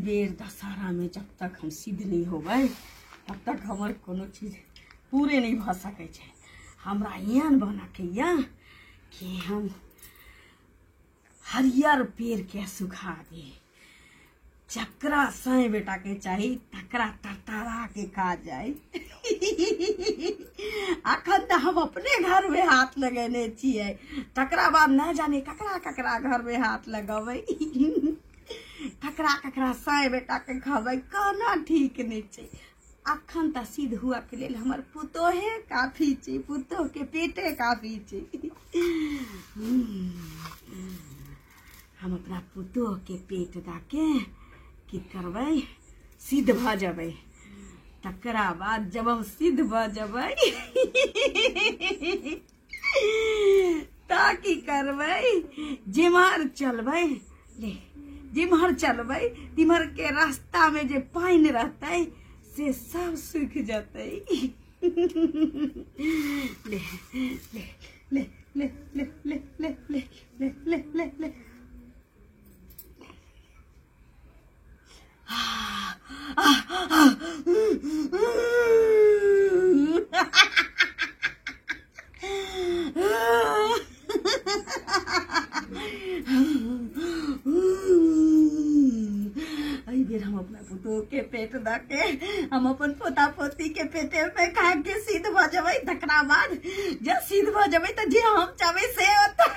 बेर दशहरा में जब तक हम सिद्ध नहीं होबै तब तक हमर कोनो चीज पूरे नहीं भ सकै छै। हमरा एहन बना के या कि हम हरियर पेड़ के सुखा दे, जकरा साई बेटा के चाही तकरा तरतरा के खा जाए। अखन तो हम अपने घर में हाथ लगेने छियै, तकरा बाद न जाने ककरा ककरा घर में हाथ लगबै, ककरा ककरा साई बेटा के खबै, कोना ठीक नहीं छै। अखन तो सिद्ध हुआ के लेल हमर पुतोहे काफी छै, पुतोह के पेटे काफी छै। हम अपना पुतोह के पेट दाके की करबै, सिद्ध भ जबै। तकरा बाद जब हम सिद्ध भ जबै ता की करबै, जिम्हर चलबै, ले जिम्हर चलबै तिम्हर के रास्ता में जे पानी रहतै से सब सूख जतै। ले ले ले ले ले ले ले ले ले ले ले ले बेर हम अपना पुतोह के पेट दाके हम अपन पोता पोती के पेटे में खा के सिद्ध भ जबै। तकरा बाद जब सिद्ध भ जबै त जे हम चाहबै से होतै।